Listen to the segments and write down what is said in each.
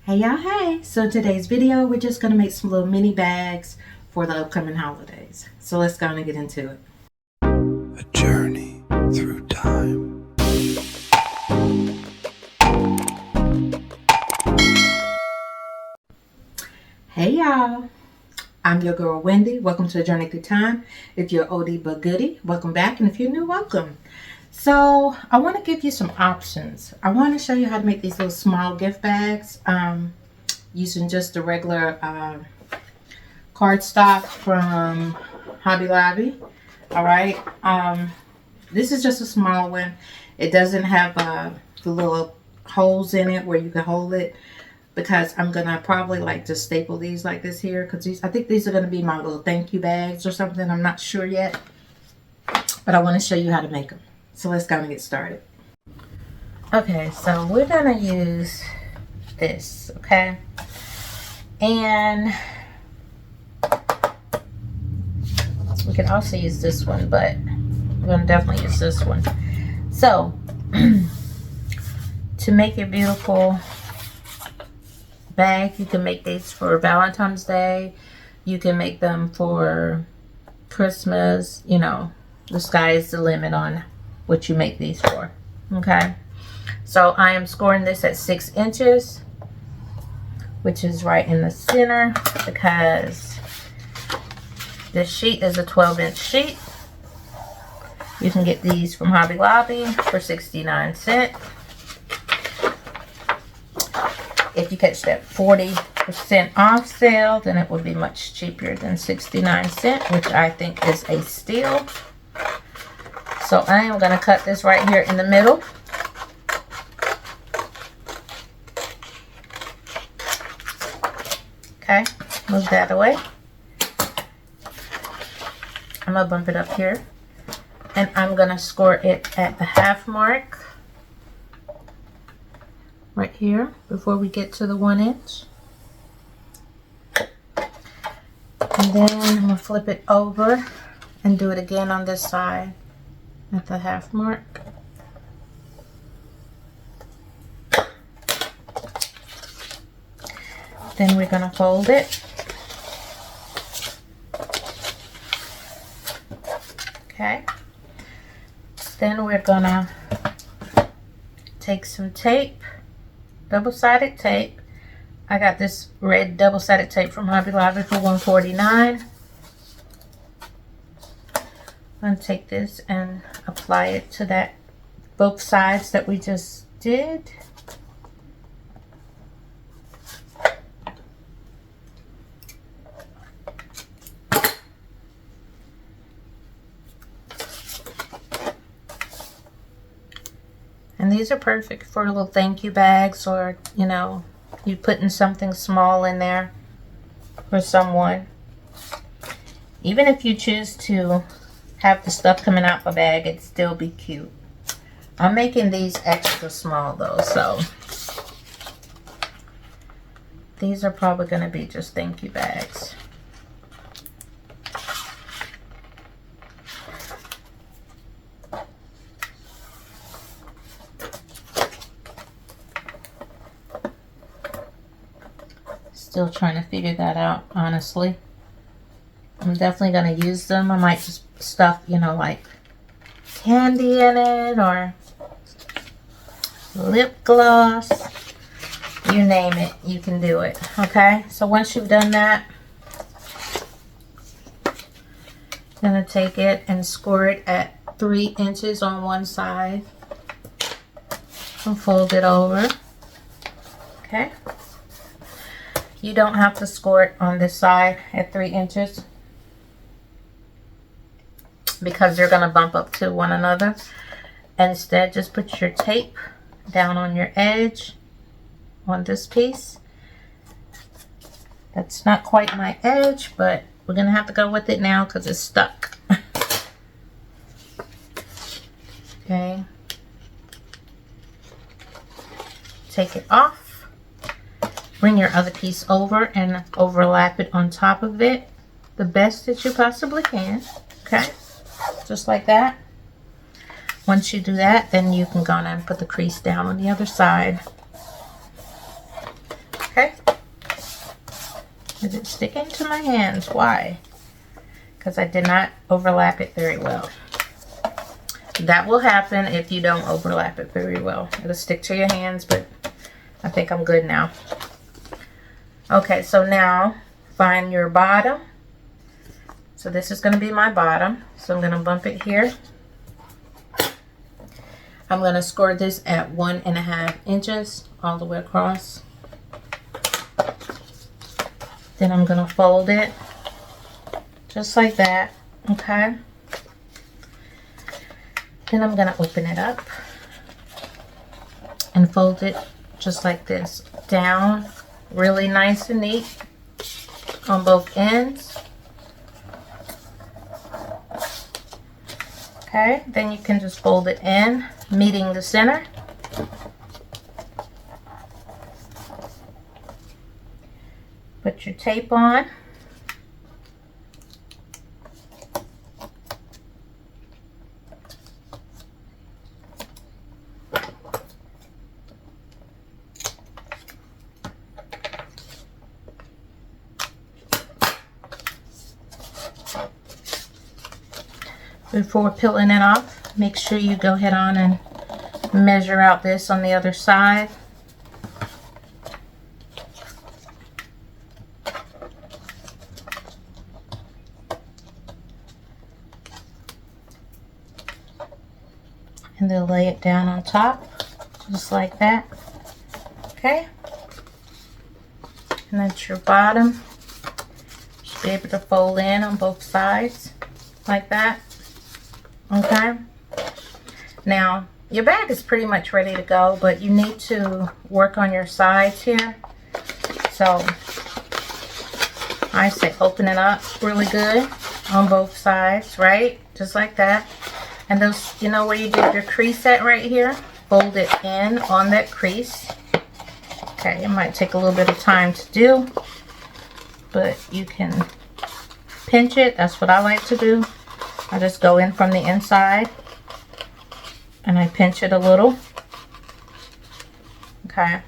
Hey y'all, hey! So today's video, we're just going to make some little mini bags for the upcoming holidays. So let's go and get into it. A journey through time. Hey y'all! I'm your girl Wendy. Welcome to A Journey Through Time. If you're oldie but goodie, welcome back. And if you're new, welcome. So I want to give you some options. I want to show you how to make these little small gift bags using just the regular cardstock from Hobby Lobby. All right. This is just a small one. It doesn't have the little holes in it where you can hold it, because I'm gonna probably like just staple these like this here, because I think these are gonna be my little thank you bags or something. I'm not sure yet, but I want to show you how to make them. So let's go and get started. Okay, so we're gonna use this, okay? And we can also use this one, but we're gonna definitely use this one. So to make a beautiful bag, you can make these for Valentine's Day. You can make them for Christmas. You know, the sky is the limit on what you make these for. Okay, so I am scoring this at 6 inches, which is right in the center, because this sheet is a 12-inch sheet. You can get these from Hobby Lobby for 69 cents. If you catch that 40% off sale, then it would be much cheaper than 69 cents, which I think is a steal. So I am going to cut this right here in the middle. Okay, move that away. I'm going to bump it up here, and I'm going to score it at the half mark right here before we get to the 1 inch. And then I'm going to flip it over and do it again on this side at the half mark. Then we're going to fold it. Okay. Then we're going to take some tape, double-sided tape. I got this red double-sided tape from Hobby Lobby for $1.49. I'm going to take this and apply it to that both sides that we just did. And these are perfect for little thank you bags, or, you know, you putting something small in there for someone. Even if you choose to have the stuff coming out the bag, it'd still be cute. I'm making these extra small though, so these are probably going to be just thank you bags. Still trying to figure that out, honestly. I'm definitely going to use them. I might just stuff, you know, like candy in it, or lip gloss. You name it, you can do it. Okay, so once you've done that, I'm going to take it and score it at 3 inches on one side and fold it over. Okay. You don't have to score it on this side at 3 inches, because they're going to bump up to one another. Instead, just put your tape down on your edge on this piece. That's not quite my edge, but we're going to have to go with it now because it's stuck. Okay. Take it off. Bring your other piece over and overlap it on top of it the best that you possibly can. Okay, just like that. Once you do that, then you can go and put the crease down on the other side. Okay. Is it sticking to my hands? Why? Because I did not overlap it very well. That will happen if you don't overlap it very well. It'll stick to your hands, but I think I'm good now. Okay, so now find your bottom. So this is going to be my bottom. So I'm going to bump it here. I'm going to score this at 1.5 inches all the way across. Then I'm going to fold it just like that, okay? Then I'm going to open it up and fold it just like this, down really nice and neat on both ends. Okay, then you can just fold it in, meeting the center. Put your tape on. Before peeling it off, make sure you go ahead on and measure out this on the other side. And then lay it down on top, just like that. Okay? And that's your bottom. Should be able to fold in on both sides, like that. Okay? Now, your bag is pretty much ready to go, but you need to work on your sides here. So, I say open it up really good on both sides, right? Just like that. And those, you know where you did your crease at right here? Fold it in on that crease. Okay, it might take a little bit of time to do, but you can pinch it. That's what I like to do. I just go in from the inside and I pinch it a little. Okay.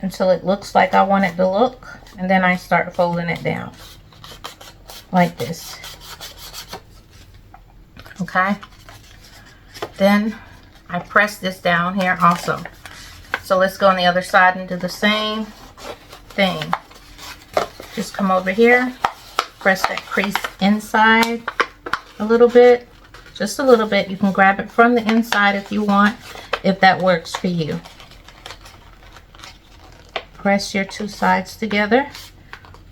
Until it looks like I want it to look. And then I start folding it down. Like this. Okay. Then I press this down here also. So let's go on the other side and do the same thing. Just come over here. Press that crease inside a little bit. Just a little bit. You can grab it from the inside if you want. If that works for you. Press your two sides together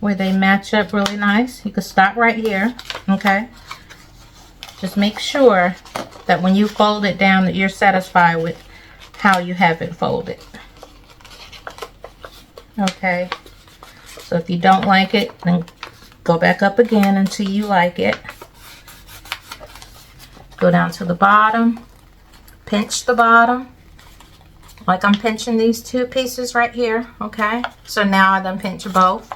where they match up really nice. You can stop right here. Okay. Just make sure that when you fold it down that you're satisfied with how you have it folded. Okay. So if you don't like it, then go back up again until you like it. Go down to the bottom. Pinch the bottom. Like I'm pinching these two pieces right here. Okay. So now I done pinch both.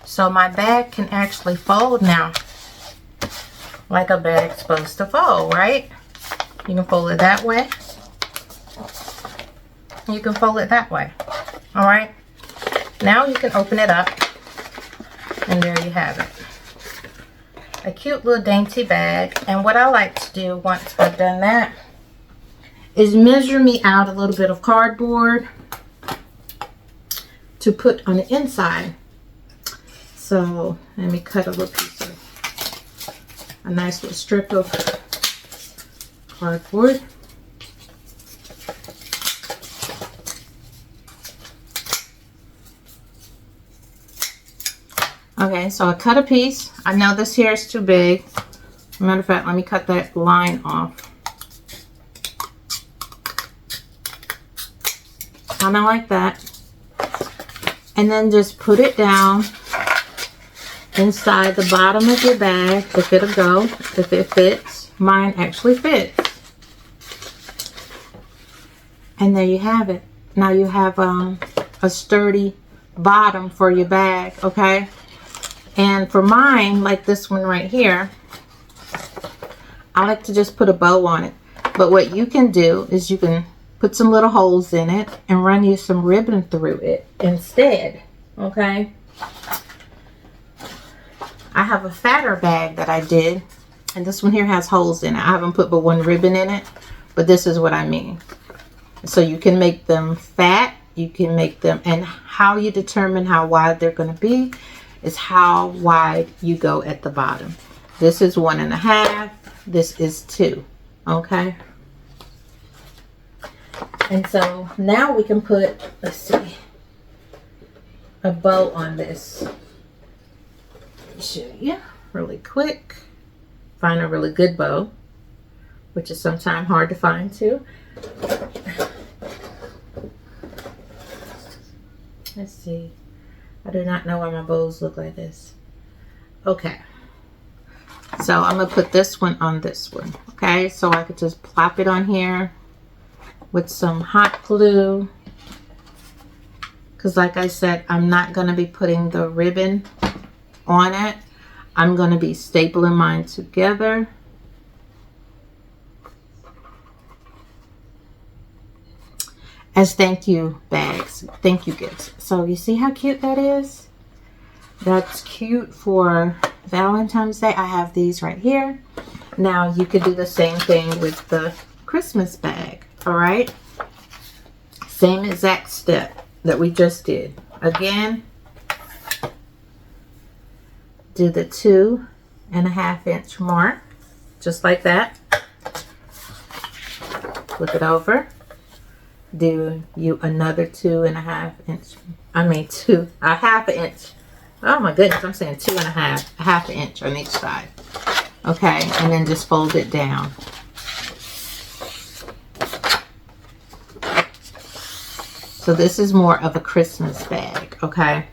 So my bag can actually fold now. Like a bag's supposed to fold, right? You can fold it that way. You can fold it that way. Alright? Now you can open it up. And there you have it. A cute little dainty bag. And what I like to do once I've done that is measure me out a little bit of cardboard to put on the inside. So let me cut a little piece of a nice little strip of cardboard. Okay, so I cut a piece. I know this here is too big. Matter of fact, let me cut that line off. Kind of like that. And then just put it down inside the bottom of your bag, if it'll go, if it fits. Mine actually fits. And there you have it. Now you have a sturdy bottom for your bag, okay? And for mine, like this one right here, I like to just put a bow on it. But what you can do is you can put some little holes in it and run you some ribbon through it instead. Okay. I have a fatter bag that I did, and this one here has holes in it. I haven't put but one ribbon in it, but this is what I mean. So you can make them fat, you can make them, and how you determine how wide they're going to be is how wide you go at the bottom. This is 1.5, this is 2. Okay. And so now we can put, let's see, a bow on this. Show you really quick. Find a really good bow, which is sometimes hard to find too. Let's see. I do not know why my bows look like this. Okay. So I'm going to put this one on this one. Okay. So I could just plop it on here with some hot glue. Because like I said, I'm not going to be putting the ribbon on it. I'm going to be stapling mine together. As thank you bags, thank you gifts. So you see how cute that is? That's cute for Valentine's Day. I have these right here. Now you could do the same thing with the Christmas bag. All right. Same exact step that we just did. Again, do the 2.5 inch mark, just like that. Flip it over. Do you another 2.5 inch, a half an inch. Oh my goodness, I'm saying 2.5, a half an inch on each side. Okay, and then just fold it down. So this is more of a Christmas bag, okay?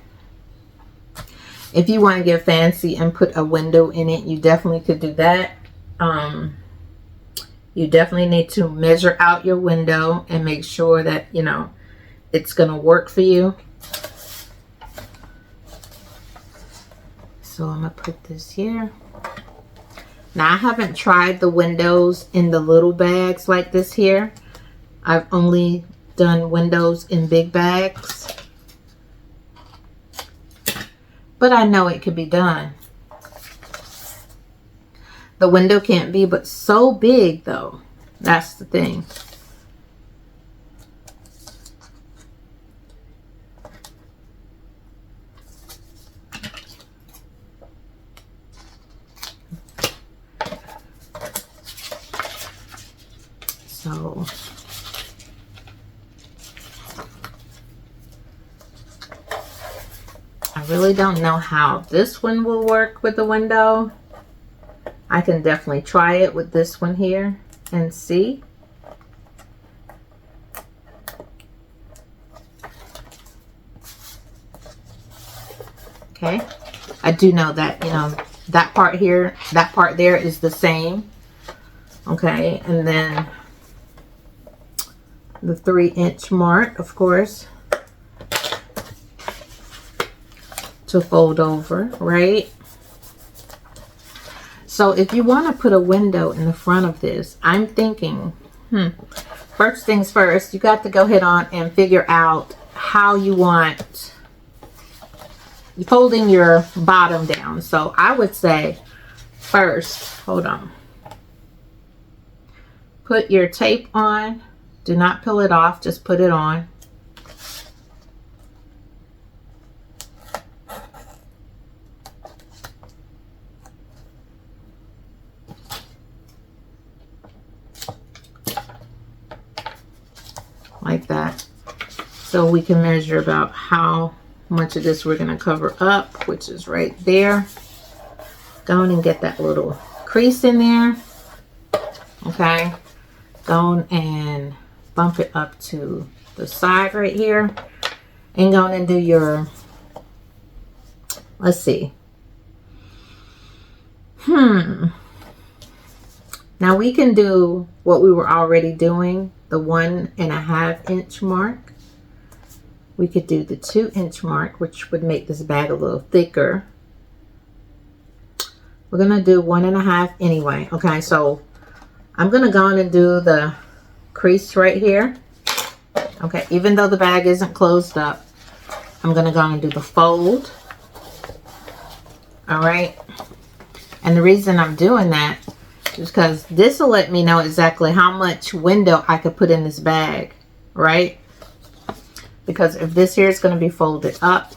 If you want to get fancy and put a window in it, you definitely could do that. You definitely need to measure out your window and make sure that, you know, it's going to work for you. So I'm going to put this here. Now I haven't tried the windows in the little bags like this here. I've only done windows in big bags. But I know it could be done. The window can't be but so big though. That's the thing. So I really don't know how this one will work with the window. I can definitely try it with this one here and see. Okay. I do know that, you know, that part here, that part there is the same. Okay. And then the 3-inch mark, of course, to fold over, right? So if you want to put a window in the front of this, I'm thinking, first things first, you got to go ahead on and figure out how you want folding your bottom down. So I would say first, hold on, put your tape on. Do not peel it off, just put it on. Like that. So we can measure about how much of this we're going to cover up, which is right there. Go on and get that little crease in there. Okay. Go on and bump it up to the side right here. And go on and do your, let's see. Now we can do what we were already doing, the 1.5 inch mark. We could do the 2-inch mark, which would make this bag a little thicker. We're going to do 1.5 anyway. Okay, so I'm going to go on and do the crease right here. Okay, even though the bag isn't closed up, I'm gonna go and do the fold. All right. And the reason I'm doing that is because this will let me know exactly how much window I could put in this bag, right? Because if this here is going to be folded up,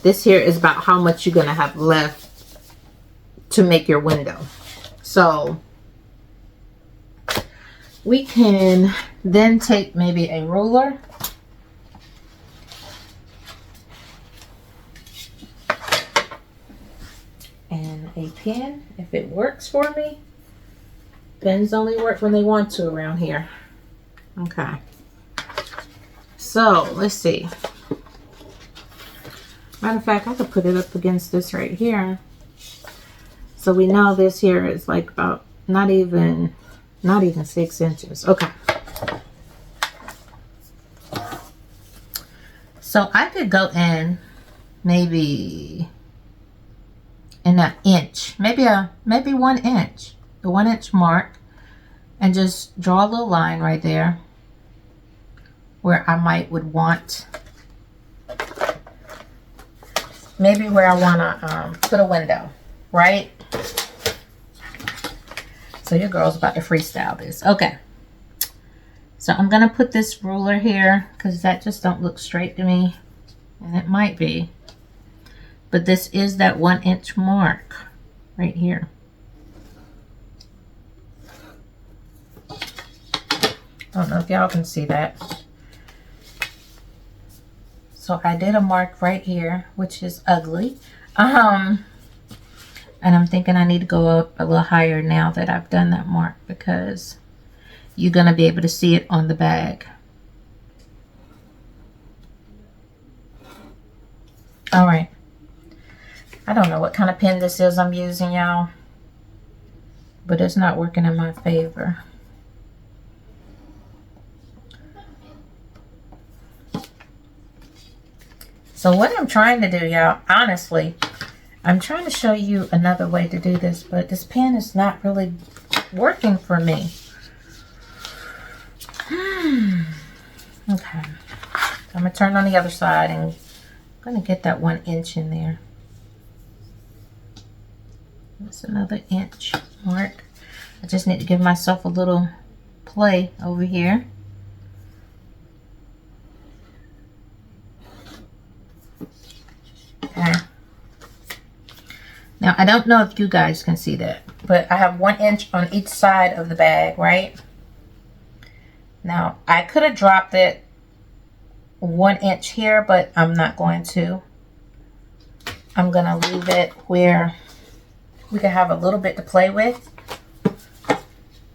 this here is about how much you're going to have left to make your window. So we can then take maybe a ruler and a pen if it works for me. Pens only work when they want to around here. Okay. So let's see. Matter of fact, I could put it up against this right here. So we know this here is like about not even 6 inches. Okay. So I could go in maybe in an inch, maybe 1 inch, the 1 inch mark, and just draw a little line right there where I would want, maybe where I want to put a window, right? So your girl's about to freestyle this. Okay. So I'm going to put this ruler here because that just don't look straight to me. And it might be. But this is that 1 inch mark right here. I don't know if y'all can see that. So I did a mark right here, which is ugly. And I'm thinking I need to go up a little higher now that I've done that mark, because you're going to be able to see it on the bag. All right. I don't know what kind of pen this is I'm using, y'all, but it's not working in my favor. So what I'm trying to do, y'all, honestly, I'm trying to show you another way to do this, but this pen is not really working for me. Okay. So I'm going to turn on the other side, and I'm going to get that 1 inch in there. That's another inch mark. I just need to give myself a little play over here. Okay. Now, I don't know if you guys can see that, but I have 1 inch on each side of the bag, right? Now, I could have dropped it 1 inch here, but I'm not going to. I'm going to leave it where we can have a little bit to play with,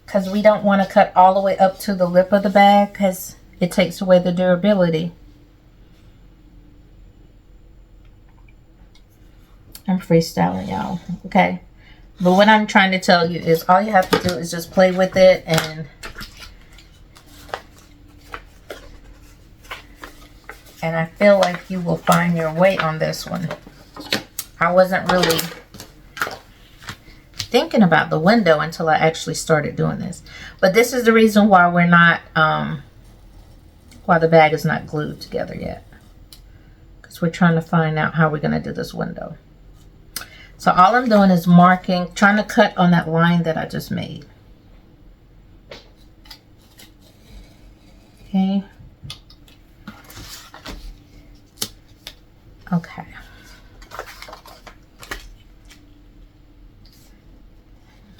because we don't want to cut all the way up to the lip of the bag because it takes away the durability. I'm freestyling, y'all, okay? But what I'm trying to tell you is all you have to do is just play with it, and I feel like you will find your way on this one. I wasn't really thinking about the window until I actually started doing this. But this is the reason why we're not, why the bag is not glued together yet. Because we're trying to find out how we're going to do this window. So all I'm doing is marking, trying to cut on that line that I just made. Okay. Okay.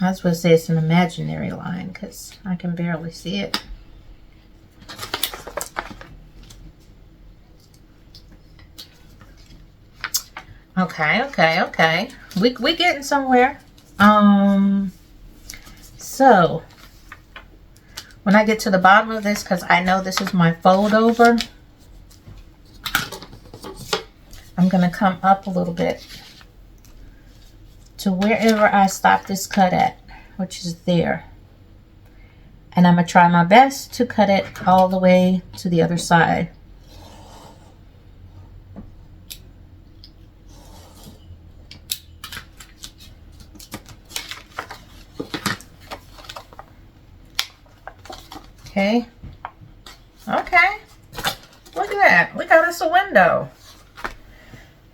I was going to say it's an imaginary line because I can barely see it. Okay. We getting somewhere. So when I get to the bottom of this, because I know this is my fold over, I'm going to come up a little bit to wherever I stop this cut at, which is there. And I'm going to try my best to cut it all the way to the other side. Okay. Okay. window.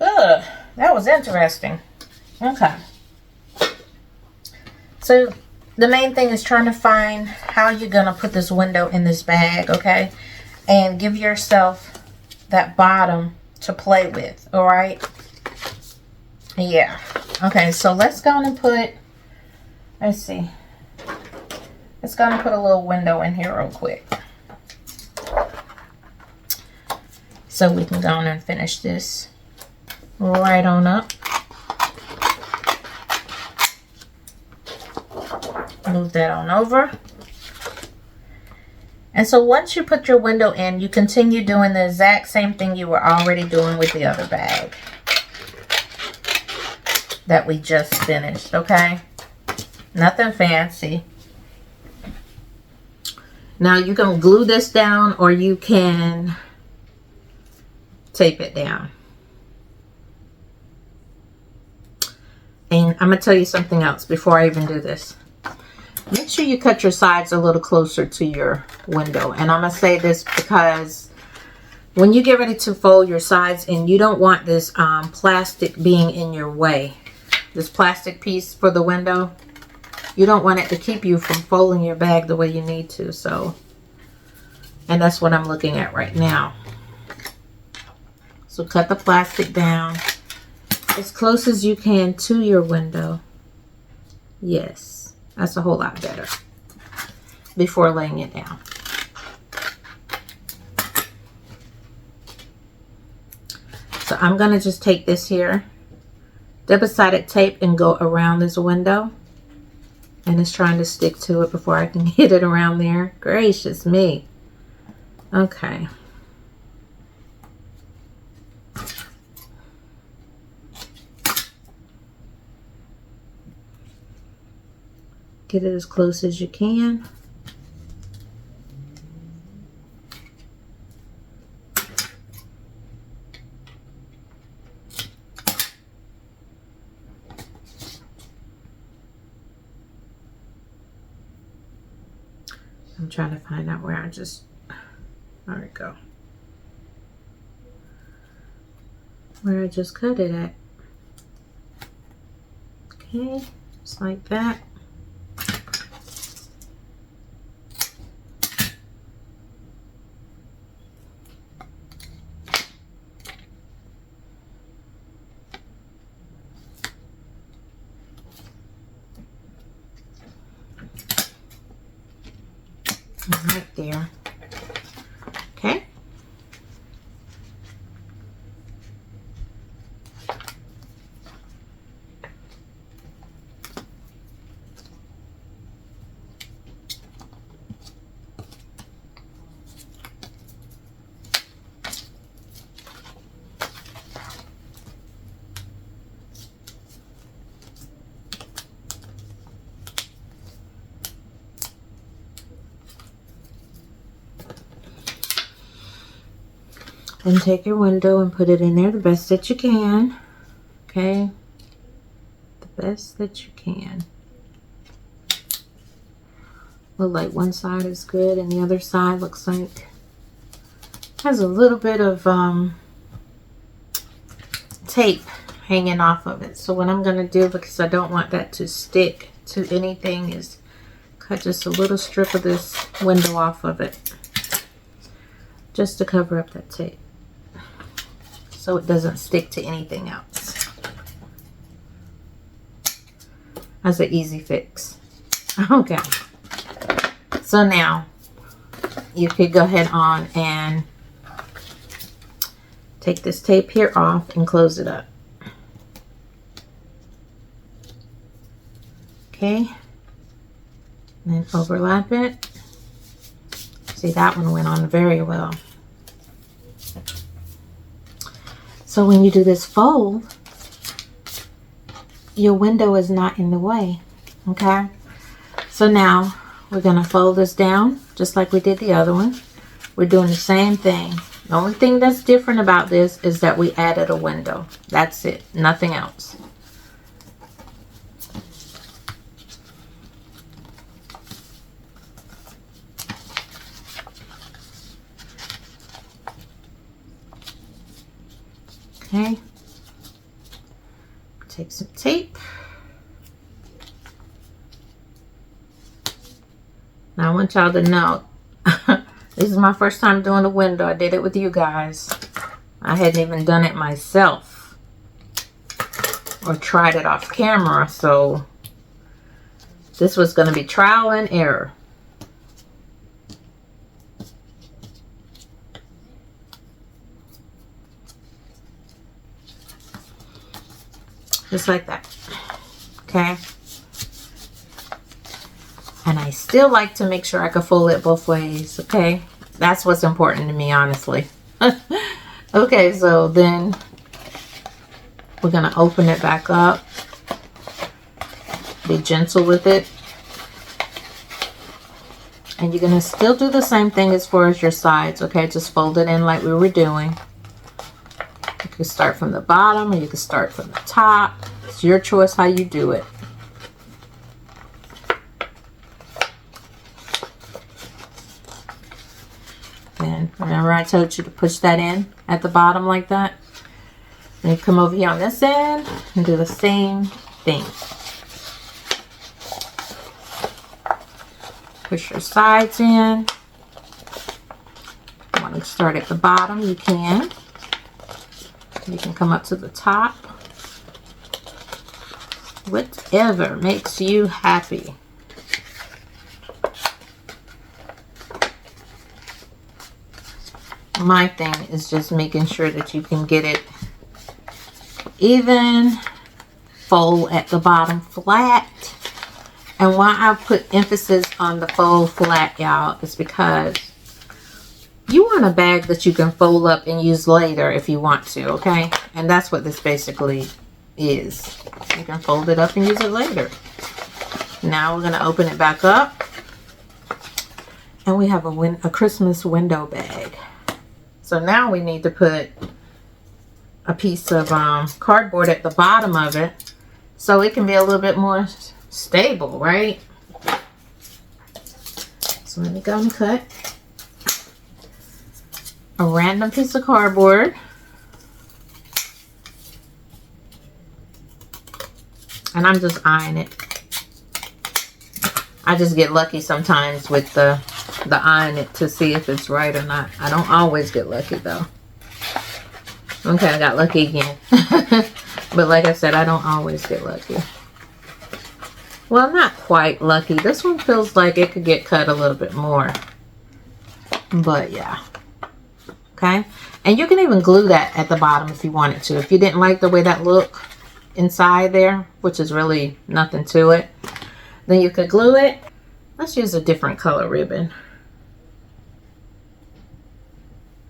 Ugh, that was interesting. Okay. So the main thing is trying to find how you're going to put this window in this bag, okay? And give yourself that bottom to play with, all right? Yeah. Okay, so let's go and put, let's see. Let's go and put a little window in here real quick. So we can go on and finish this right on up. Move that on over. And so once you put your window in, you continue doing the exact same thing you were already doing with the other bag that we just finished, okay? Nothing fancy. Now you can glue this down or you can tape it down. And I'm going to tell you something else before I even do this. Make sure you cut your sides a little closer to your window. And I'm going to say this because when you get ready to fold your sides in, you don't want this plastic being in your way. This plastic piece for the window, you don't want it to keep you from folding your bag the way you need to. So, and that's what I'm looking at right now. So cut the plastic down as close as you can to your window. Yes, that's a whole lot better before laying it down. So I'm going to just take this here, double-sided tape, and go around this window. And it's trying to stick to it before I can get it around there. Gracious me. Okay. Get it as close as you can. I'm trying to find out where there we go. Where I just cut it at. Okay, just like that. Right there. Okay. And take your window and put it in there the best that you can. Okay? The best that you can. Look like one side is good and the other side looks like has a little bit of tape hanging off of it. So what I'm going to do, because I don't want that to stick to anything, is cut just a little strip of this window off of it. Just to cover up that tape. So it doesn't stick to anything else. That's an easy fix. Okay. So now you could go ahead on and take this tape here off and close it up. Okay. And then overlap it. See, that one went on very well. So when you do this fold, your window is not in the way, okay? So now we're gonna fold this down just like we did the other one. We're doing the same thing. The only thing that's different about this is that we added a window. That's it, nothing else. Okay. Take some tape. Now I want y'all to know, this is my first time doing the window. I did it with you guys. I hadn't even done it myself or tried it off camera, so this was going to be trial and error. Just like that. Okay. And I still like to make sure I can fold it both ways. Okay. That's what's important to me, honestly. Okay, so then we're going to open it back up. Be gentle with it. And you're going to still do the same thing as far as your sides. Okay, just fold it in like we were doing. You can start from the bottom or you can start from the top. It's your choice how you do it. And remember I told you to push that in at the bottom like that. And you come over here on this end and do the same thing. Push your sides in. You want to start at the bottom, you can. You can come up to the top. Whatever makes you happy. My thing is just making sure that you can get it even, fold at the bottom flat. And why I put emphasis on the fold flat, y'all, is because you want a bag that you can fold up and use later if you want to, okay? And that's what this basically is. You can fold it up and use it later. Now we're going to open it back up. And we have a Christmas window bag. So now we need to put a piece of cardboard at the bottom of it so it can be a little bit more stable, right? So let me go and cut a random piece of cardboard. And I'm just eyeing it. I just get lucky sometimes with the eyeing it to see if it's right or not. I don't always get lucky though. Okay, I got lucky again. But like I said, I don't always get lucky. Well, not quite lucky. This one feels like it could get cut a little bit more. But yeah. Okay. And you can even glue that at the bottom if you wanted to. If you didn't like the way that looked inside there, which is really nothing to it, then you could glue it. Let's use a different color ribbon.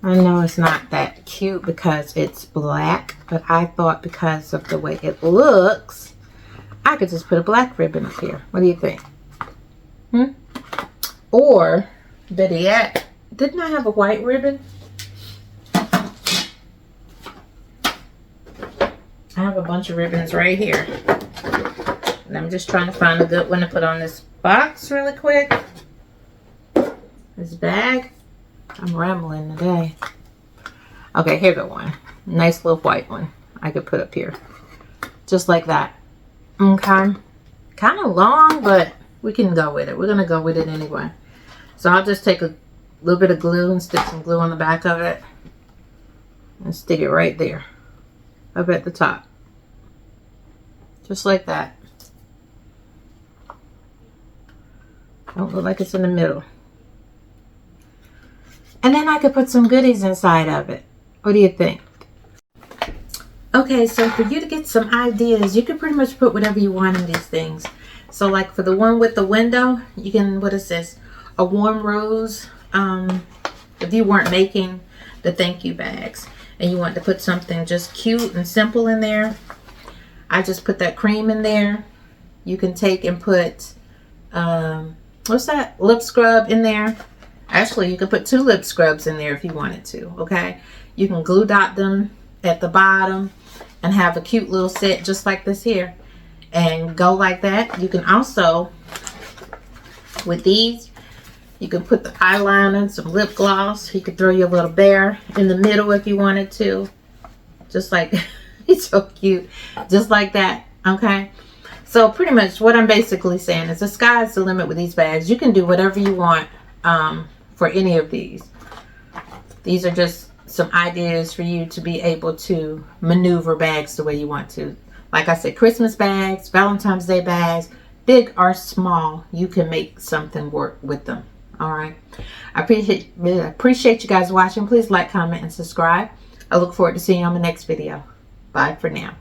I know it's not that cute because it's black, but I thought because of the way it looks, I could just put a black ribbon up here. What do you think? Or, better yet, didn't I have a white ribbon? I have a bunch of ribbons right here. And I'm just trying to find a good one to put on this box really quick. This bag. I'm rambling today. Okay, here go one. Nice little white one I could put up here. Just like that. Okay. Kind of long, but we can go with it. We're going to go with it anyway. So I'll just take a little bit of glue and stick some glue on the back of it. And stick it right there. Up at the top. Just like that. Don't look like it's in the middle. And then I could put some goodies inside of it. What do you think? Okay, so for you to get some ideas, you can pretty much put whatever you want in these things. So like for the one with the window, you can, what is this? A warm rose. If you weren't making the thank you bags and you want to put something just cute and simple in there, I just put that cream in there. You can take and put, what's that? Lip scrub in there. Actually, you can put 2 lip scrubs in there if you wanted to, okay? You can glue dot them at the bottom and have a cute little set just like this here. And go like that. You can also, with these, you can put the eyeliner, some lip gloss. You could throw your little bear in the middle if you wanted to. just like he's so cute, just like that. Okay, so pretty much what I'm basically saying is the sky's the limit with these bags. You can do whatever you want for any of these. These are just some ideas for you to be able to maneuver bags the way you want to. Like I said, Christmas bags, Valentine's Day bags, big or small, you can make something work with them. All right. I appreciate you guys watching. Please like, comment, and subscribe. I look forward to seeing you on the next video. Bye for now.